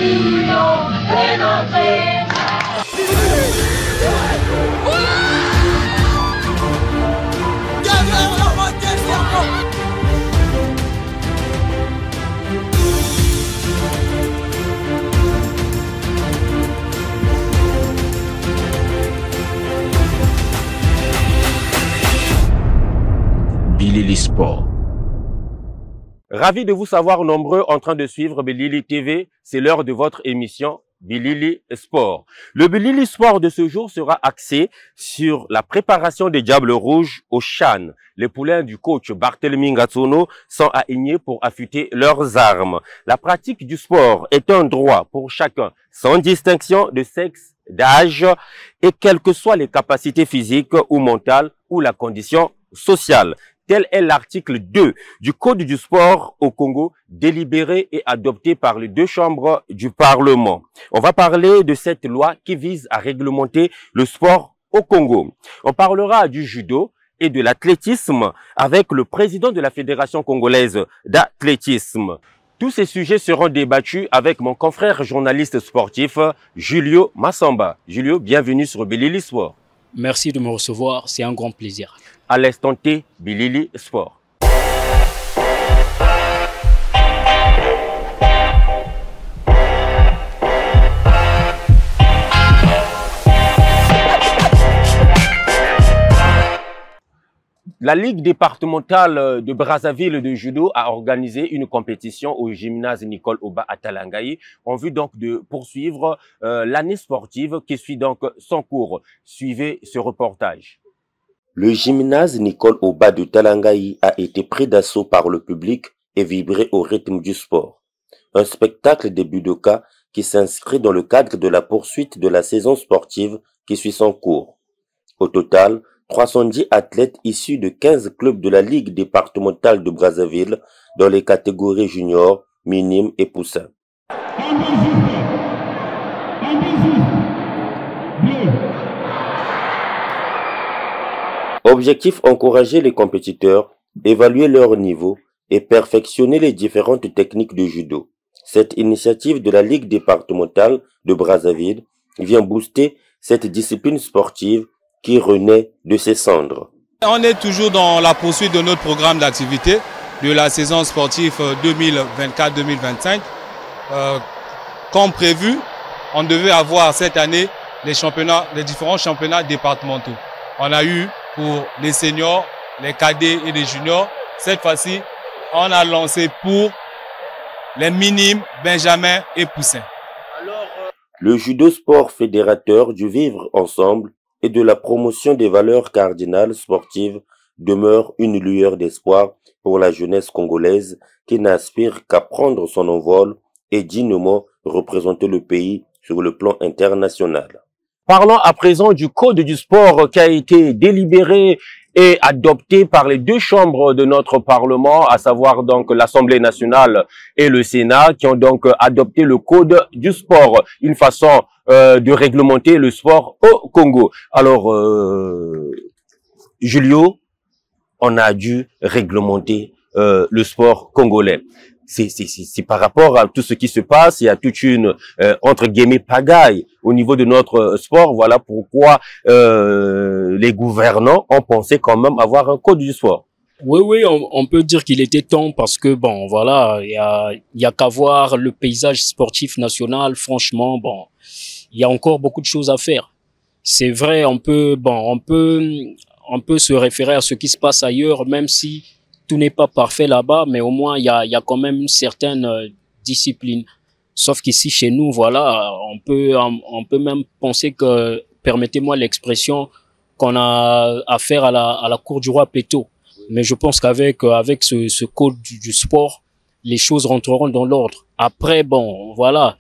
Bilili Sport. Ravi de vous savoir nombreux en train de suivre Bilili TV. C'est l'heure de votre émission Bilili Sport. Le Bilili Sport de ce jour sera axé sur la préparation des Diables Rouges au CHAN. Les poulains du coach Barthélemy Ngatsono sont alignés pour affûter leurs armes. La pratique du sport est un droit pour chacun, sans distinction de sexe, d'âge et quelles que soient les capacités physiques ou mentales ou la condition sociale. Tel est l'article 2 du Code du sport au Congo, délibéré et adopté par les deux chambres du Parlement. On va parler de cette loi qui vise à réglementer le sport au Congo. On parlera du judo et de l'athlétisme avec le président de la Fédération congolaise d'athlétisme. Tous ces sujets seront débattus avec mon confrère journaliste sportif, Julio Massamba. Julio, bienvenue sur Bilili Sport. Merci de me recevoir, c'est un grand plaisir. À l'instant T, Bilili Sport. La Ligue départementale de Brazzaville de judo a organisé une compétition au gymnase Nicole Oba à Talangayi en vue donc de poursuivre l'année sportive qui suit donc son cours. Suivez ce reportage. Le gymnase Nicole Oba de Talangayi a été pris d'assaut par le public et vibré au rythme du sport. Un spectacle de budoka qui s'inscrit dans le cadre de la poursuite de la saison sportive qui suit son cours. Au total, 310 athlètes issus de 15 clubs de la Ligue départementale de Brazzaville dans les catégories juniors, minimes et poussins. Objectif: encourager les compétiteurs, évaluer leur niveau et perfectionner les différentes techniques de judo. Cette initiative de la Ligue départementale de Brazzaville vient booster cette discipline sportive qui renaît de ses cendres. On est toujours dans la poursuite de notre programme d'activité de la saison sportive 2024-2025. Comme prévu, on devait avoir cette année les différents championnats départementaux. On a eu pour les seniors, les cadets et les juniors. Cette fois-ci, on a lancé pour les minimes, benjamins et poussins. Le judo sport fédérateur du vivre ensemble et de la promotion des valeurs cardinales sportives demeure une lueur d'espoir pour la jeunesse congolaise qui n'aspire qu'à prendre son envol et dignement représenter le pays sur le plan international. Parlons à présent du Code du sport qui a été délibéré et adopté par les deux chambres de notre Parlement, à savoir donc l'Assemblée nationale et le Sénat, qui ont donc adopté le Code du sport, une façon de réglementer le sport au Congo. Alors, Julio, on a dû réglementer le sport congolais. C'est par rapport à tout ce qui se passe, il y a toute une, entre guillemets, pagaille au niveau de notre sport. Voilà pourquoi les gouvernants ont pensé quand même avoir un code du sport. Oui, on peut dire qu'il était temps parce que, bon, voilà, il y a qu'à voir le paysage sportif national. Franchement, bon, il y a encore beaucoup de choses à faire. C'est vrai, on peut se référer à ce qui se passe ailleurs, même si tout n'est pas parfait là-bas, mais au moins il y a quand même une certaine discipline. Sauf qu'ici chez nous, voilà, on peut même penser que, permettez-moi l'expression, qu'on a affaire à la cour du roi Péto. Mais je pense qu'avec ce code du sport, les choses rentreront dans l'ordre. Après, bon, voilà,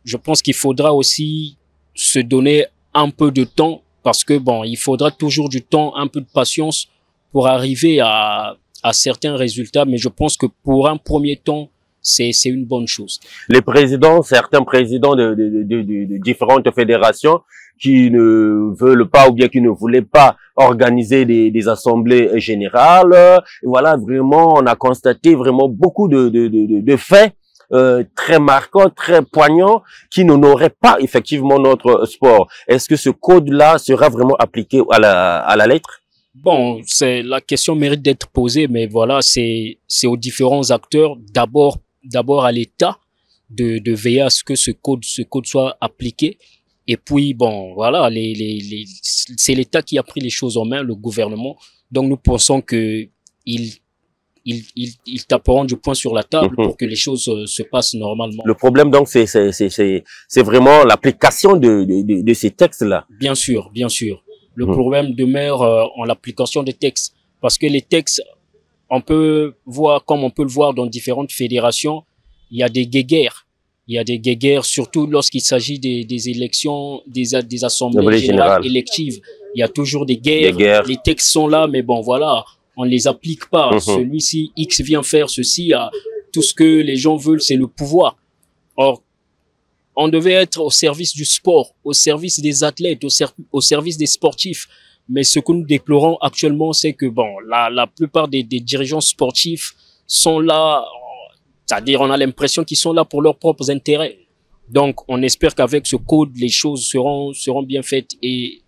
je pense qu'il faudra aussi se donner un peu de temps parce que, bon, il faudra toujours du temps, un peu de patience pour arriver à certains résultats. Mais je pense que pour un premier temps, c'est une bonne chose. Les présidents, certains présidents de différentes fédérations qui ne veulent pas ou bien qui ne voulaient pas organiser des assemblées générales. Et voilà, vraiment, on a constaté vraiment beaucoup de faits très marquants, très poignants, qui n'honoraient pas effectivement notre sport. Est-ce que ce code-là sera vraiment appliqué à la lettre? Bon, la question mérite d'être posée, mais voilà, c'est aux différents acteurs, d'abord à l'État de veiller à ce que ce code soit appliqué. Et puis, bon, voilà, c'est l'État qui a pris les choses en main, le gouvernement. Donc, nous pensons que ils taperont du poing sur la table pour que les choses se passent normalement. Le problème, donc, c'est vraiment l'application de ces textes-là. Bien sûr, bien sûr. Le problème demeure en l'application des textes. Parce que les textes, on peut voir, comme on peut le voir dans différentes fédérations, il y a des guéguerres. Il y a des guéguerres, surtout lorsqu'il s'agit des élections, des assemblées générales électives. Il y a toujours des guerres. Les textes sont là, mais bon, voilà, on ne les applique pas. Celui-ci, X vient faire ceci. Tout ce que les gens veulent, c'est le pouvoir. Or, on devait être au service du sport, au service des athlètes, au service des sportifs. Mais ce que nous déplorons actuellement, c'est que bon, la plupart des dirigeants sportifs sont là. C'est-à-dire, on a l'impression qu'ils sont là pour leurs propres intérêts. Donc, on espère qu'avec ce code, les choses seront bien faites et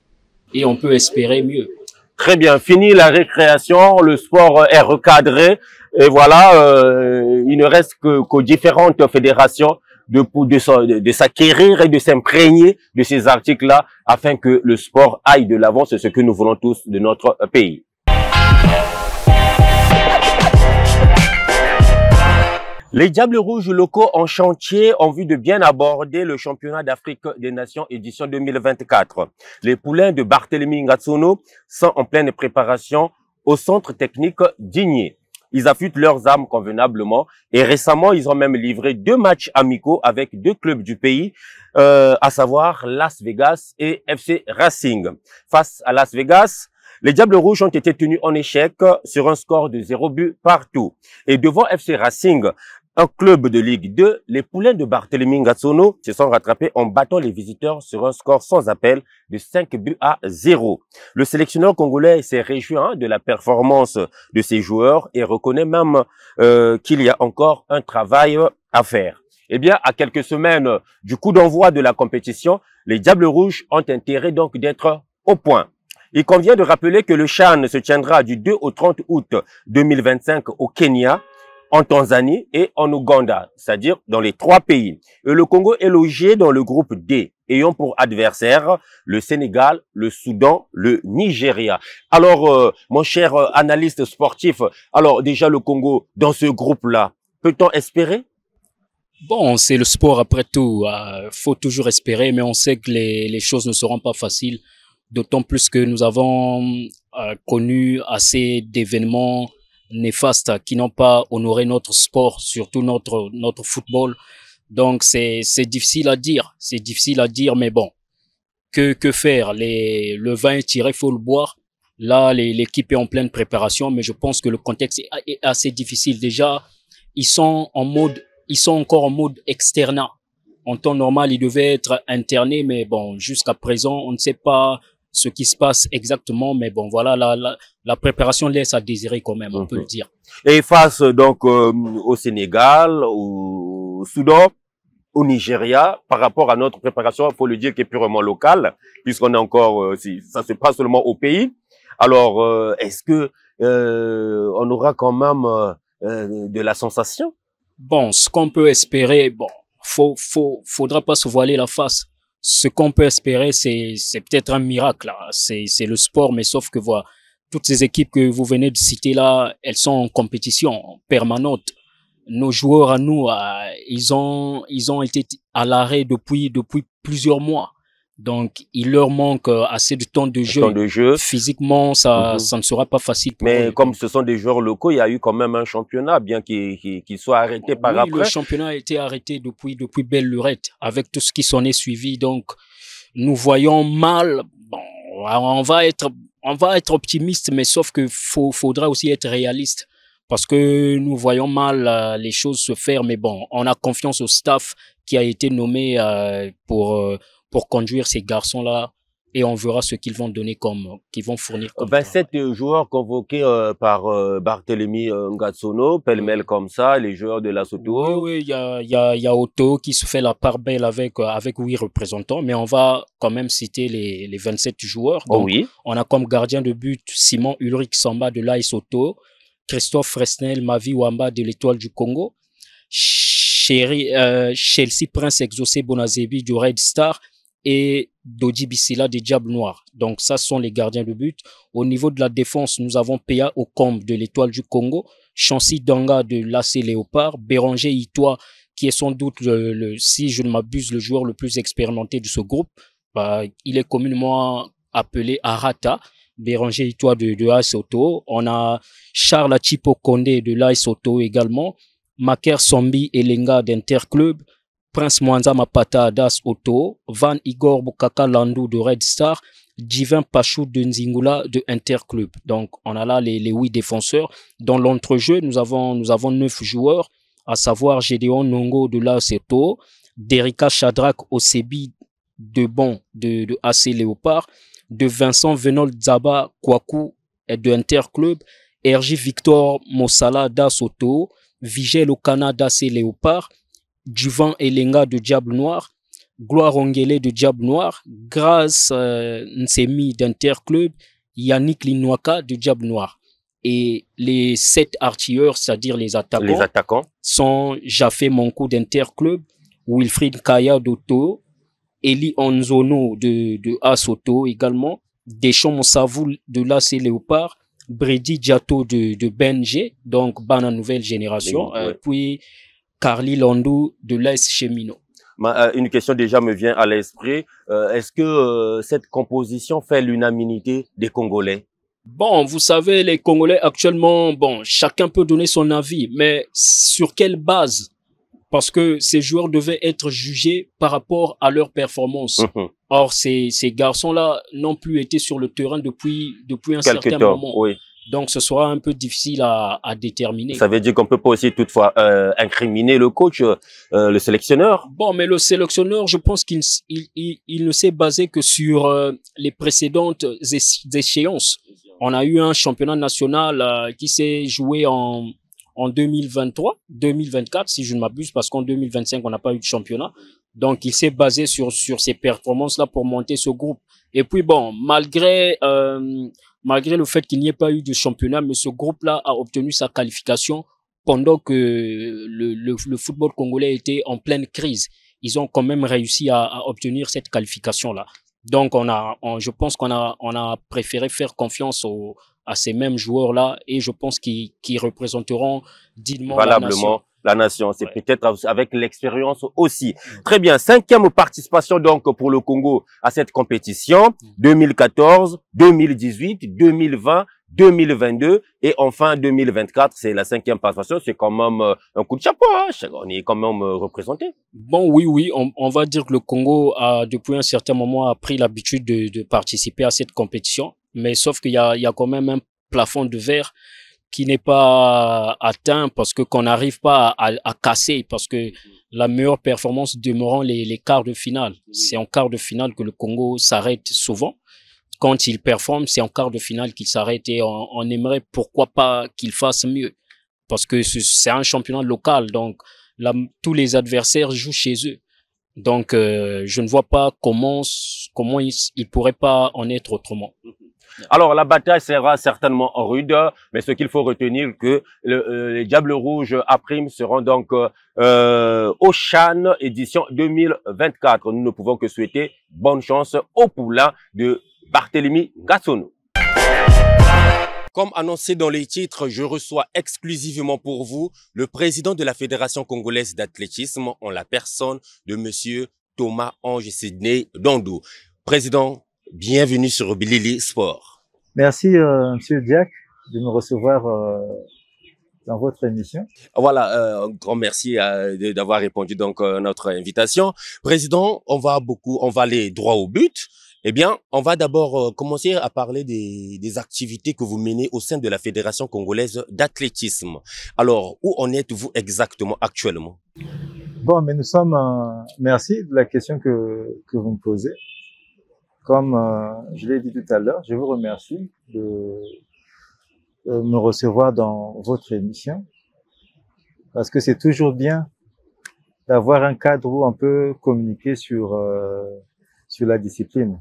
on peut espérer mieux. Très bien. Fini la récréation, le sport est recadré et voilà, il ne reste qu'aux différentes fédérations de s'acquérir et de s'imprégner de ces articles-là afin que le sport aille de l'avant. C'est ce que nous voulons tous de notre pays. Les Diables Rouges locaux en chantier en vue de bien aborder le championnat d'Afrique des Nations édition 2024. Les poulains de Barthélemy Ngatsono sont en pleine préparation au centre technique d'Igné. Ils affûtent leurs armes convenablement et récemment, ils ont même livré 2 matchs amicaux avec 2 clubs du pays, à savoir Las Vegas et FC Racing. Face à Las Vegas, les Diables Rouges ont été tenus en échec sur un score de 0 but partout. Et devant FC Racing, un club de Ligue 2, les poulains de Barthélemy Ngatsono se sont rattrapés en battant les visiteurs sur un score sans appel de 5 buts à 0. Le sélectionneur congolais s'est réjoui de la performance de ses joueurs et reconnaît même qu'il y a encore un travail à faire. Eh bien, à quelques semaines du coup d'envoi de la compétition, les Diables Rouges ont intérêt donc d'être au point. Il convient de rappeler que le CHAN se tiendra du 2 au 30 août 2025 au Kenya, en Tanzanie et en Ouganda, c'est-à-dire dans les 3 pays. Et le Congo est logé dans le groupe D, ayant pour adversaires le Sénégal, le Soudan, le Nigeria. Alors, mon cher analyste sportif, alors déjà le Congo, dans ce groupe-là, peut-on espérer? Bon, c'est le sport après tout. Faut toujours espérer, mais on sait que les choses ne seront pas faciles. D'autant plus que nous avons connu assez d'événements néfastes qui n'ont pas honoré notre sport, surtout notre football. Donc c'est difficile à dire, mais bon, que faire? Le vin est tiré, faut le boire. Là, l'équipe est en pleine préparation, mais je pense que le contexte est assez difficile. Déjà, ils sont encore en mode externat. En temps normal, ils devaient être internés, mais bon, jusqu'à présent, on ne sait pas ce qui se passe exactement, mais bon, voilà, la préparation laisse à désirer quand même, on peut le dire. Et face donc au Sénégal, au Soudan, au Nigeria, par rapport à notre préparation, il faut le dire, qui est purement locale, puisqu'on est encore, ça se passe seulement au pays. Alors, est-ce que on aura quand même de la sensation? Bon, ce qu'on peut espérer, bon, faudra pas se voiler la face. Ce qu'on peut espérer, c'est peut-être un miracle. C'est le sport, mais sauf que voilà, toutes ces équipes que vous venez de citer là, elles sont en compétition permanente. Nos joueurs à nous, ils ont été à l'arrêt depuis plusieurs mois. Donc, il leur manque assez de temps de jeu. Physiquement, ça ne sera pas facile pour eux. Mais comme ce sont des joueurs locaux, il y a eu quand même un championnat, bien qu'il soit arrêté par après. Le championnat a été arrêté depuis belle lurette, avec tout ce qui s'en est suivi. Donc, nous voyons mal. Bon, on va être optimiste, mais sauf que faudra aussi être réaliste. Parce que nous voyons mal les choses se faire. Mais bon, on a confiance au staff qui a été nommé pour conduire ces garçons-là et on verra ce qu'ils vont donner qu'ils vont fournir comme 27 joueurs convoqués par Barthélemy Ngatsono, pêle-mêle comme ça, les joueurs de la Soto. Oui, il y a Otto qui se fait la part belle avec 8 représentants, mais on va quand même citer les 27 joueurs. Donc, oui. On a comme gardien de but Simon Ulrich Samba de l'AS Otto, Christophe Fresnel Mavi Wamba de l'Étoile du Congo, Chelsea Prince Exaucé Bonazebi du Red Star et Dodi Bissila des Diables Noirs. Donc ça sont les gardiens de but. Au niveau de la défense, nous avons Péa Okombe de l'Étoile du Congo, Chancy Danga de l'AC Léopard, Béranger Itoa qui est sans doute, si je ne m'abuse, le joueur le plus expérimenté de ce groupe. Il est communément appelé Arata. Béranger Itoa de AS Otto. On a Charles Achipo Kondé de l'AS Otto également, Maker Sombi Elenga d'Interclub, Prince Mwanza Mapata d'AS Otto, Van Igor Bukaka Landou de Red Star, Divin Pachou de Nzingula de Interclub. Donc, on a là les 8 défenseurs. Dans l'entrejeu, nous avons 9 joueurs, à savoir Gédéon Nongo de l'AS Otto, Derika Chadrak Osebi de AC Léopard, de Vincent Venol Zaba Kwaku de Interclub, RJ Victor Mossala d'AS Otto, Vigel Okana d'AC Léopard, Duvan Elenga de Diable Noir, Gloire Ongele de Diable Noir, Grace Nsemi d'Interclub, Yannick Linwaka de Diable Noir. Et les 7 artilleurs, c'est-à-dire les attaquants, sont Jafé Monkou d'Interclub, Wilfried Kaya d'Otto, Eli Onzono de AS Otto également, Deschamps Monsavou de l'AC Léopard, Brady Diato de BNG, donc Bana Nouvelle Génération, puis Carly Landou de l'AS Cheminot. Une question déjà me vient à l'esprit. Est-ce que cette composition fait l'unanimité des Congolais? Bon, vous savez, les Congolais actuellement, chacun peut donner son avis, mais sur quelle base? Parce que ces joueurs devaient être jugés par rapport à leur performance. Or, ces garçons-là n'ont plus été sur le terrain depuis un certain moment. Oui. Donc, ce sera un peu difficile à déterminer. Ça veut dire qu'on peut pas aussi toutefois incriminer le coach, le sélectionneur. Bon, mais le sélectionneur, je pense qu'il ne s'est basé que sur les précédentes échéances. On a eu un championnat national qui s'est joué en 2023, 2024, si je ne m'abuse, parce qu'en 2025, on n'a pas eu de championnat. Donc, il s'est basé sur ces performances-là pour monter ce groupe. Et puis, malgré le fait qu'il n'y ait pas eu de championnat, mais ce groupe-là a obtenu sa qualification pendant que le football congolais était en pleine crise. Ils ont quand même réussi à obtenir cette qualification-là. Donc, je pense qu'on a préféré faire confiance à ces mêmes joueurs-là et je pense qu'ils représenteront dignement valablement la nation. C'est peut-être avec l'expérience aussi. Très bien. 5e participation donc pour le Congo à cette compétition. 2014, 2018, 2020, 2022 et enfin 2024. C'est la 5e participation. C'est quand même un coup de chapeau. Hein. On est quand même représenté. Bon, oui. On va dire que le Congo a depuis un certain moment pris l'habitude de participer à cette compétition. Mais sauf qu'il y a quand même un plafond de verre qui n'est pas atteint parce que qu'on n'arrive pas à casser parce que la meilleure performance demeurant les quarts de finale. C'est en quart de finale que le Congo s'arrête souvent. Quand il performe, c'est en quart de finale qu'il s'arrête et on aimerait pourquoi pas qu'il fasse mieux parce que c'est un championnat local donc tous les adversaires jouent chez eux. Donc je ne vois pas comment il pourrait pas en être autrement. Alors, la bataille sera certainement rude, mais ce qu'il faut retenir que les Diables Rouges à prime seront donc au CHAN édition 2024. Nous ne pouvons que souhaiter bonne chance au poulain de Barthélemy Ngatsono. Comme annoncé dans les titres, je reçois exclusivement pour vous le président de la Fédération congolaise d'athlétisme en la personne de monsieur Thomas Ange Sidney Dondou. Président, bienvenue sur Bilili Sport. Merci, monsieur Diac, de me recevoir dans votre émission. Voilà, un grand merci d'avoir répondu donc à notre invitation. Président, on va aller droit au but. Eh bien, on va d'abord commencer à parler des activités que vous menez au sein de la Fédération congolaise d'athlétisme. Alors, où en êtes-vous exactement actuellement? Bon, mais nous sommes... merci de la question que vous me posez. Comme je l'ai dit tout à l'heure, je vous remercie de me recevoir dans votre émission parce que c'est toujours bien d'avoir un cadre où on peut communiquer sur la discipline.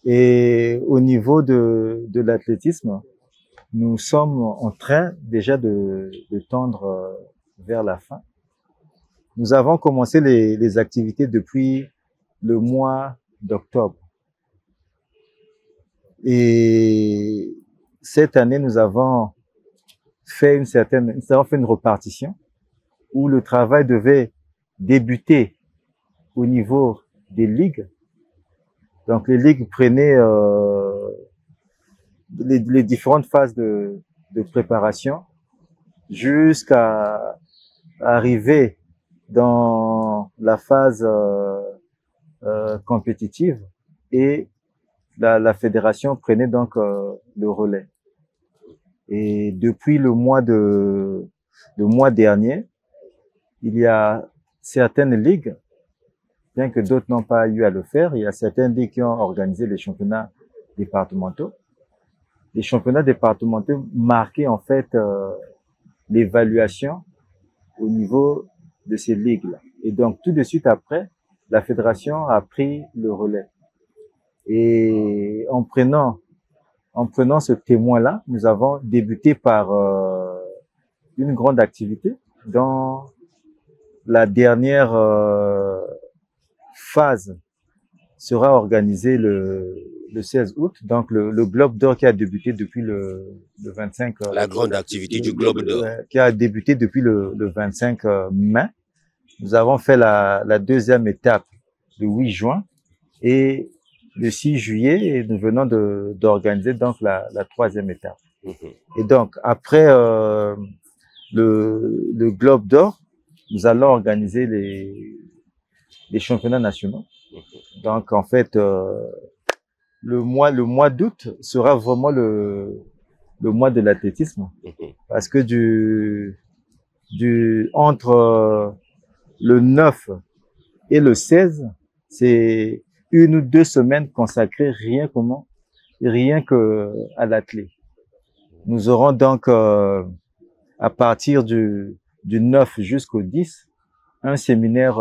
Et au niveau de l'athlétisme, nous sommes en train déjà de tendre vers la fin. Nous avons commencé les activités depuis le mois d'octobre. Et cette année, nous avons fait une répartition où le travail devait débuter au niveau des ligues. Donc, les ligues prenaient les différentes phases de préparation jusqu'à arriver dans la phase compétitive et la fédération prenait donc le relais. Et depuis le mois dernier, il y a certaines ligues, bien que d'autres n'ont pas eu à le faire, il y a certaines ligues qui ont organisé les championnats départementaux. Les championnats départementaux marquaient en fait l'évaluation au niveau de ces ligues-là. Et donc tout de suite après, la fédération a pris le relais. Et en prenant ce témoin-là, nous avons débuté par une grande activité dans la dernière phase sera organisée le 16 août. Donc le Globe d'Or qui a débuté depuis le 25. La grande activité du Globe d'Or. Qui a débuté depuis le 25 mai. Nous avons fait la deuxième étape le 8 juin et le 6 juillet et nous venons d'organiser donc la troisième étape. Et donc après le Globe d'Or, nous allons organiser les championnats nationaux. Donc en fait le mois d'août sera vraiment le mois de l'athlétisme parce que entre le 9 et le 16, c'est 1 ou 2 semaines consacrées rien que à l'athlé. Nous aurons donc à partir du 9 jusqu'au 10 un séminaire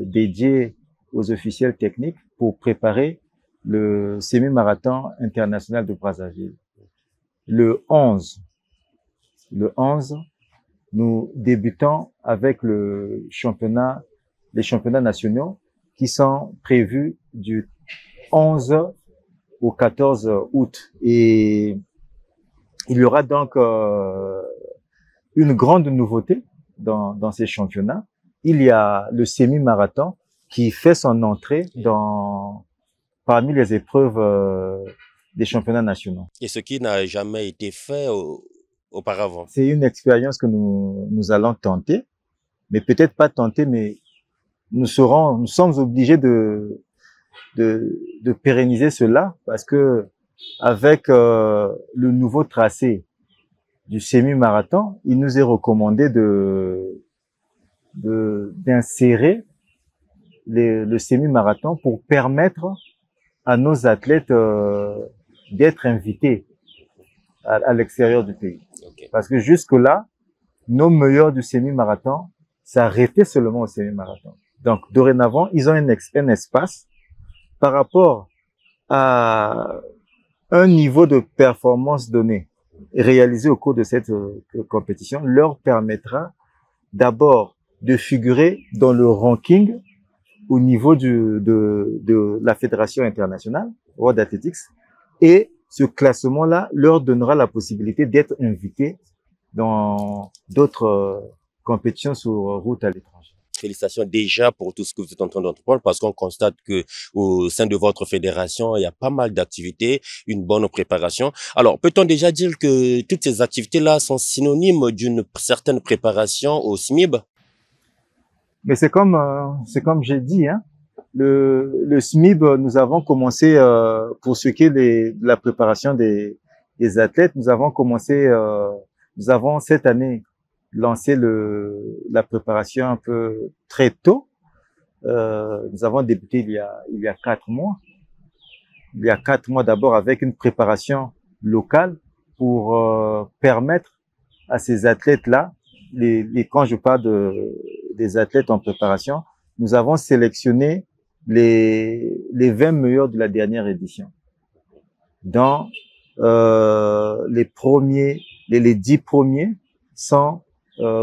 dédié aux officiels techniques pour préparer le semi-marathon international de Brazzaville. Le 11, nous débutons avec les championnats nationaux qui sont prévus du 11 au 14 août. Et il y aura donc une grande nouveauté dans ces championnats. Il y a le semi-marathon qui fait son entrée parmi les épreuves des championnats nationaux. Et ce qui n'a jamais été fait auparavant. C'est une expérience que nous allons tenter, mais peut-être pas tenter, mais nous sommes obligés de pérenniser cela parce que avec le nouveau tracé du semi-marathon, il nous est recommandé d'insérer le semi-marathon pour permettre à nos athlètes d'être invités à l'extérieur du pays. Okay. Parce que jusque-là, nos meilleurs du semi-marathon s'arrêtaient seulement au semi-marathon. Donc, dorénavant, ils ont un espace par rapport à un niveau de performance donné réalisé au cours de cette compétition leur permettra d'abord de figurer dans le ranking au niveau de la Fédération internationale, World Athletics, et ce classement-là leur donnera la possibilité d'être invités dans d'autres compétitions sur route à l'étranger. Félicitations déjà pour tout ce que vous êtes en train d'entreprendre parce qu'on constate que au sein de votre fédération, il y a pas mal d'activités, une bonne préparation. Alors, peut-on déjà dire que toutes ces activités-là sont synonymes d'une certaine préparation au SMIB? Mais c'est comme j'ai dit, hein. Le SMIB, nous avons commencé pour ce qui est de la préparation des athlètes, nous avons cette année lancé la préparation un peu très tôt. Nous avons débuté il y a 4 mois il y a 4 mois d'abord avec une préparation locale pour permettre à ces athlètes-là, quand je parle des athlètes en préparation, nous avons sélectionné les 20 meilleurs de la dernière édition. Dans les 10 premiers sont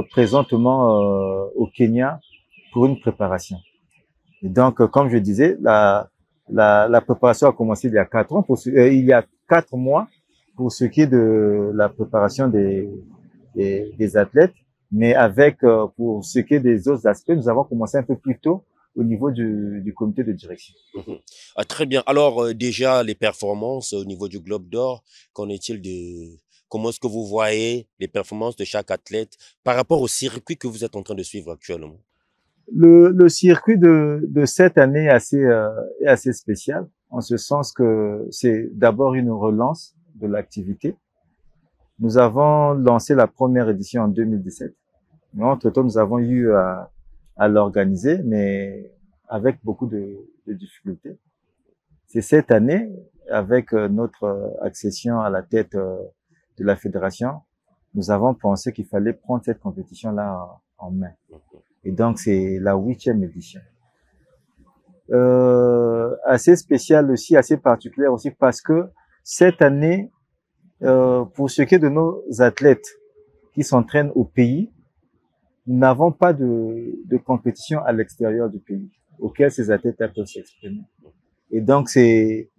présentement au Kenya pour une préparation. Et donc, comme je disais, la préparation a commencé il y a 4 ans, il y a 4 mois pour ce qui est de la préparation des athlètes, mais pour ce qui est des autres aspects, nous avons commencé un peu plus tôt au niveau du comité de direction. Ah, très bien. Alors, déjà, les performances au niveau du Globe d'Or, qu'en est-il comment est-ce que vous voyez les performances de chaque athlète par rapport au circuit que vous êtes en train de suivre actuellement? Le circuit de cette année est assez spécial, en ce sens que c'est d'abord une relance de l'activité. Nous avons lancé la première édition en 2017. Mais entre-temps, nous avons eu à l'organiser, mais avec beaucoup de difficultés. C'est cette année, avec notre accession à la tête de la fédération, nous avons pensé qu'il fallait prendre cette compétition-là en main. Et donc, c'est la 8e édition. Assez spéciale aussi, assez particulière aussi, parce que cette année, pour ce qui est de nos athlètes qui s'entraînent au pays, nous n'avons pas de compétition à l'extérieur du pays auquel ces athlètes peuvent s'exprimer. Et donc, c'est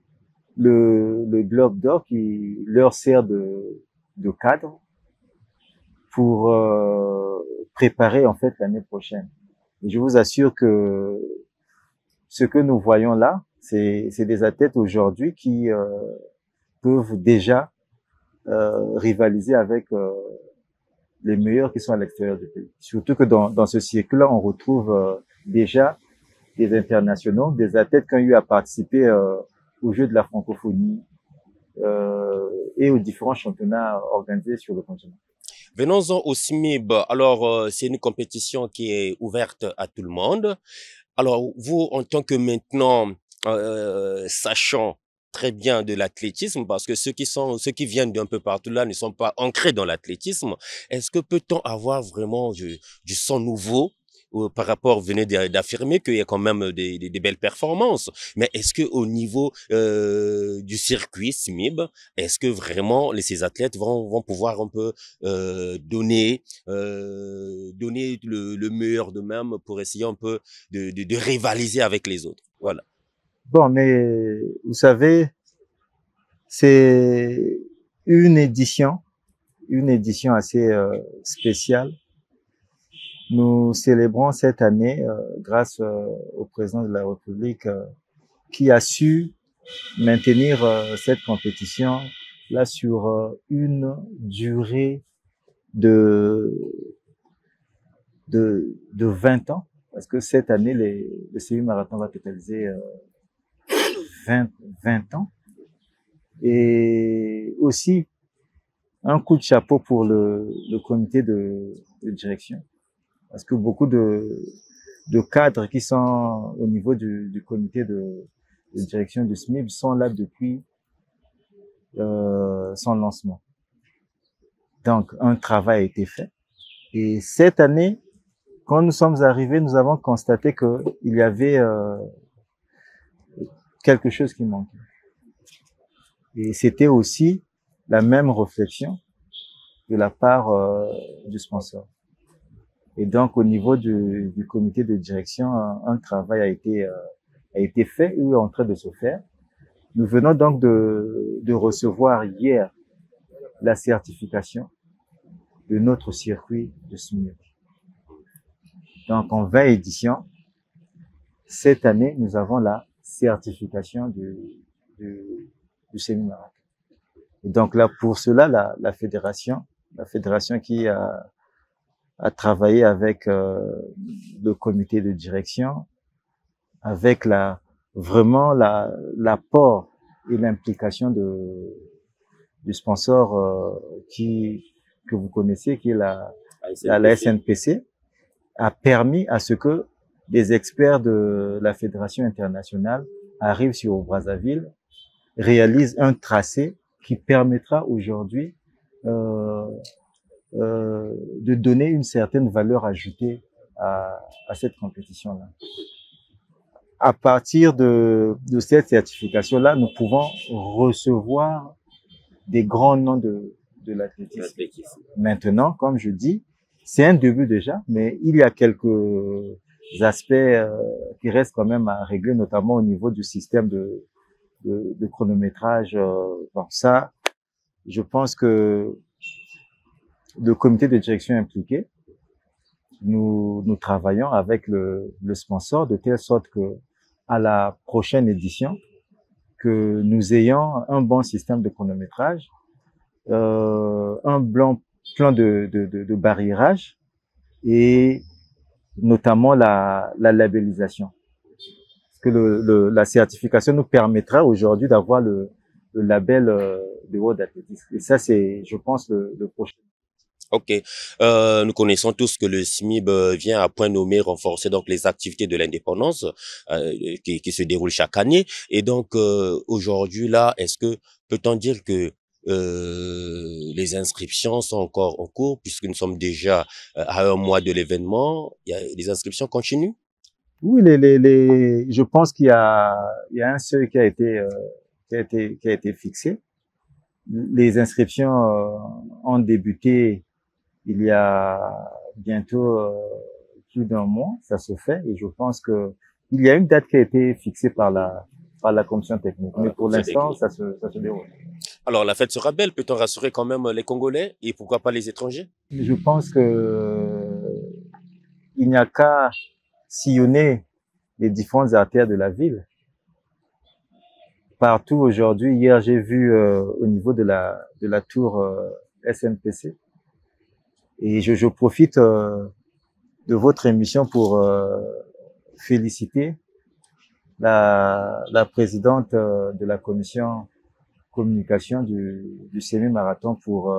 le Globe d'Or qui leur sert de cadre pour préparer en fait l'année prochaine. Et je vous assure que ce que nous voyons là, c'est des athlètes aujourd'hui qui peuvent déjà rivaliser avec les meilleurs qui sont à l'extérieur du pays. Surtout que dans ce circuit-là, on retrouve déjà des internationaux, des athlètes qui ont eu à participer aux Jeux de la francophonie et aux différents championnats organisés sur le continent. Venons-en au SMIB. Alors, c'est une compétition qui est ouverte à tout le monde. Alors, vous, en tant que maintenant sachant très bien de l'athlétisme, parce que ceux qui viennent d'un peu partout là ne sont pas ancrés dans l'athlétisme, est-ce que peut-on avoir vraiment du sang nouveau par rapport, vous venez d'affirmer qu'il y a quand même des belles performances, mais est-ce que au niveau du circuit SMIB, est-ce que vraiment ces athlètes vont pouvoir un peu donner le meilleur d'eux-mêmes pour essayer un peu de rivaliser avec les autres? Voilà. Bon, mais vous savez, c'est une édition assez spéciale. Nous célébrons cette année grâce au président de la République qui a su maintenir cette compétition là sur une durée de 20 ans, parce que cette année le semi-marathon va totaliser 20 ans. Et aussi un coup de chapeau pour le comité de direction, parce que beaucoup de cadres qui sont au niveau du comité de direction du SMIB sont là depuis son lancement. Donc, un travail a été fait. Et cette année, quand nous sommes arrivés, nous avons constaté qu'il y avait quelque chose qui manquait. Et c'était aussi la même réflexion de la part du sponsor. Et donc, au niveau du comité de direction, un travail a été fait ou est en train de se faire. Nous venons donc de recevoir hier la certification de notre circuit de SMIB. Donc, en 20 éditions, cette année, nous avons la certification du semi-marathon. Et donc là, pour cela, la fédération qui a travaillé avec le comité de direction, avec vraiment l'apport et l'implication du sponsor que vous connaissez, qui est la SNPC, a permis à ce que des experts de la fédération internationale arrivent sur Brazzaville réalise un tracé qui permettra aujourd'hui de donner une certaine valeur ajoutée à cette compétition-là. À partir de cette certification-là, nous pouvons recevoir des grands noms de l'athlétisme. Maintenant, comme je dis, c'est un début déjà, mais il y a quelques aspects qui restent quand même à régler, notamment au niveau du système de chronométrage. Bon, ça, je pense que le comité de direction impliqué, nous travaillons avec le sponsor de telle sorte que à la prochaine édition, que nous ayons un bon système de chronométrage, un plan de barrirage et notamment la labellisation. Parce que la certification nous permettra aujourd'hui d'avoir le label de World Athletics. Et ça, c'est, je pense, le prochain. Ok, nous connaissons tous que le SMIB vient à point nommé renforcer donc les activités de l'indépendance qui se déroulent chaque année. Et donc aujourd'hui là, est-ce que peut-on dire que les inscriptions sont encore en cours puisque nous sommes déjà à un mois de l'événement? Les inscriptions continuent? Oui, je pense qu'il y a un seuil qui a été fixé. Les inscriptions ont débuté il y a bientôt plus d'un mois, ça se fait, et je pense que il y a une date qui a été fixée par la commission technique. Mais pour l'instant, ça se déroule. Alors, la fête sera belle. Peut-on rassurer quand même les Congolais et pourquoi pas les étrangers? Je pense que il n'y a qu'à sillonner les différentes artères de la ville. Partout aujourd'hui, hier j'ai vu au niveau de la tour SNPC, et je profite de votre émission pour féliciter la présidente de la commission communication du semi-marathon pour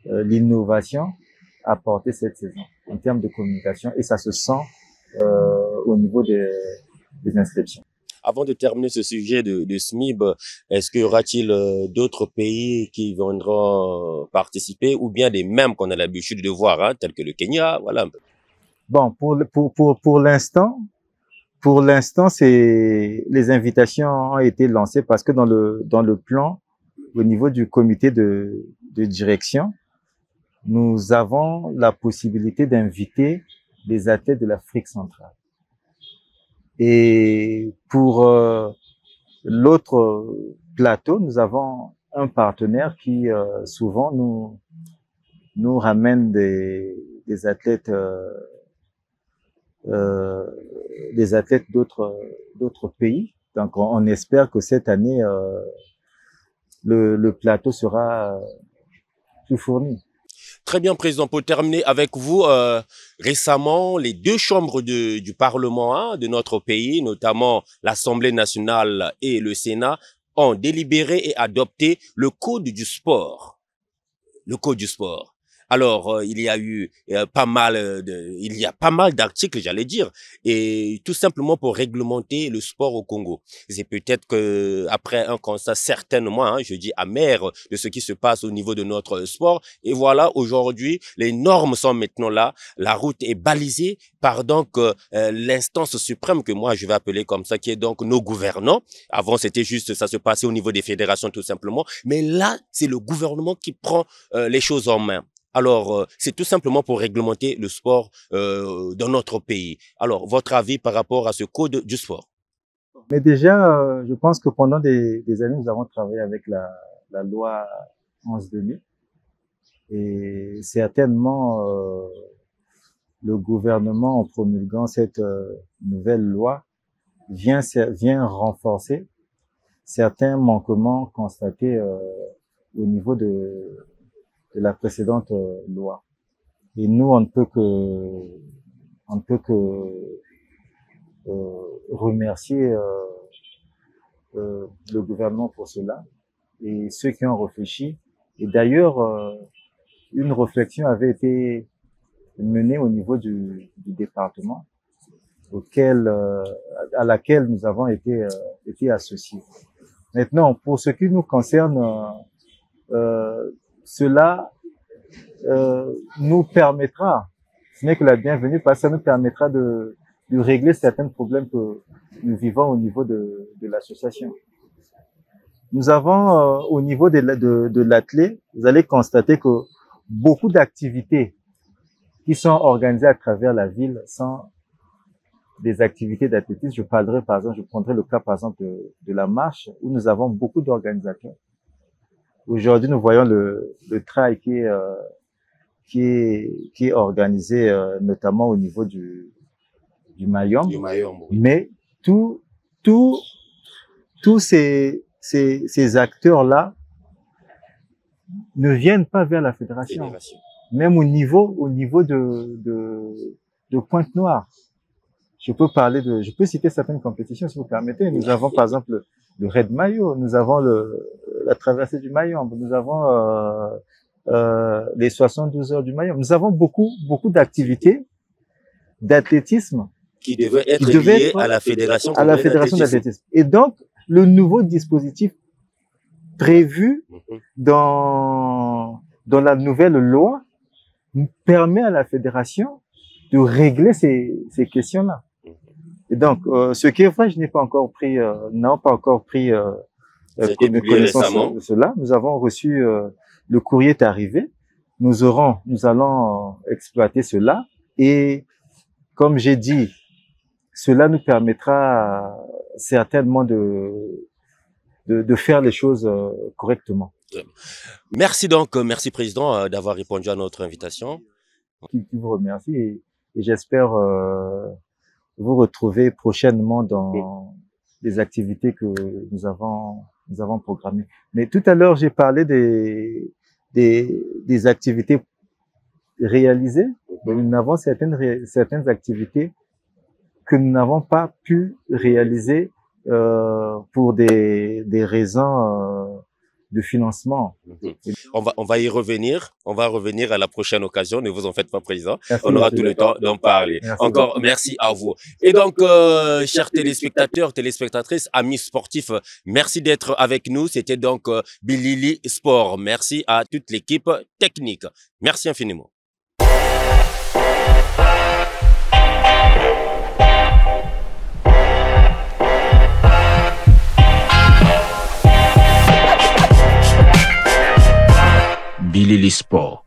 l'innovation apportée cette saison en termes de communication, et ça se sent au niveau des inscriptions. Avant de terminer ce sujet de SMIB, est-ce qu'il y aura-t-il d'autres pays qui viendront participer ou bien des mêmes qu'on a l'habitude de voir, hein, tels que le Kenya, voilà un peu. Bon, pour l'instant, c'est les invitations ont été lancées parce que dans le plan, au niveau du comité de direction, nous avons la possibilité d'inviter des athlètes de l'Afrique centrale. Et pour l'autre plateau, nous avons un partenaire qui souvent nous ramène des athlètes d'autres pays. Donc on espère que cette année le plateau sera tout fourni. Très bien, Président. Pour terminer avec vous, récemment, les deux chambres du Parlement, hein, de notre pays, notamment l'Assemblée nationale et le Sénat, ont délibéré et adopté le Code du sport. Le Code du sport. Alors, il y a eu pas mal d'articles, j'allais dire, et tout simplement pour réglementer le sport au Congo. C'est peut-être que après un constat certainement, hein, je dis amer, de ce qui se passe au niveau de notre sport. Et voilà, aujourd'hui, les normes sont maintenant là. La route est balisée par donc l'instance suprême que moi je vais appeler comme ça, qui est donc nos gouvernants. Avant, c'était juste, ça se passait au niveau des fédérations tout simplement. Mais là, c'est le gouvernement qui prend les choses en main. Alors, c'est tout simplement pour réglementer le sport dans notre pays. Alors, votre avis par rapport à ce code du sport? Mais déjà, je pense que pendant des années, nous avons travaillé avec la loi 11-2000. Et certainement, le gouvernement, en promulguant cette nouvelle loi, vient renforcer certains manquements constatés au niveau de la précédente loi. Et nous, on ne peut que remercier le gouvernement pour cela et ceux qui ont réfléchi. Et d'ailleurs, une réflexion avait été menée au niveau du département, à laquelle nous avons été associés. Maintenant, pour ce qui nous concerne, cela nous permettra, ce n'est que la bienvenue, parce que ça nous permettra de régler certains problèmes que nous vivons au niveau de l'association. Nous avons, au niveau de l'athlète, vous allez constater que beaucoup d'activités qui sont organisées à travers la ville sont des activités d'athlétisme. Je parlerai, par exemple, je prendrai le cas, par exemple, de la marche, où nous avons beaucoup d'organisateurs. Aujourd'hui, nous voyons le trail qui est organisé, notamment au niveau du Mayombe. Oui. Mais tous ces acteurs-là ne viennent pas vers la fédération. Même au niveau de Pointe-Noire. Je peux citer certaines compétitions, si vous permettez. Nous avons, par exemple, le Raid Mayo, nous avons la traversée du Mayombe, nous avons les 72 heures du Mayombe. Nous avons beaucoup d'activités d'athlétisme qui devaient être liées à la fédération d'athlétisme. Et donc, le nouveau dispositif prévu dans la nouvelle loi permet à la fédération de régler ces questions-là. Et donc, ce qui est vrai, je n'ai pas encore pris, connaissance de cela. Nous avons reçu, le courrier est arrivé. Nous allons exploiter cela. Et comme j'ai dit, cela nous permettra certainement de faire les choses correctement. Merci donc, merci président d'avoir répondu à notre invitation. Qui vous remercie et j'espère vous retrouver prochainement dans les activités que nous avons programmées. Mais tout à l'heure, j'ai parlé des activités réalisées. Mais nous avons certaines activités que nous n'avons pas pu réaliser pour des raisons de financement. On va y revenir. On va revenir à la prochaine occasion. Ne vous en faites pas, président. Merci, on aura tout le temps d'en parler. Merci Encore beaucoup. merci à vous. Et donc, chers téléspectateurs, téléspectatrices, amis sportifs, merci d'être avec nous. C'était donc Bilili Sport. Merci à toute l'équipe technique. Merci infiniment. Bilili Sport.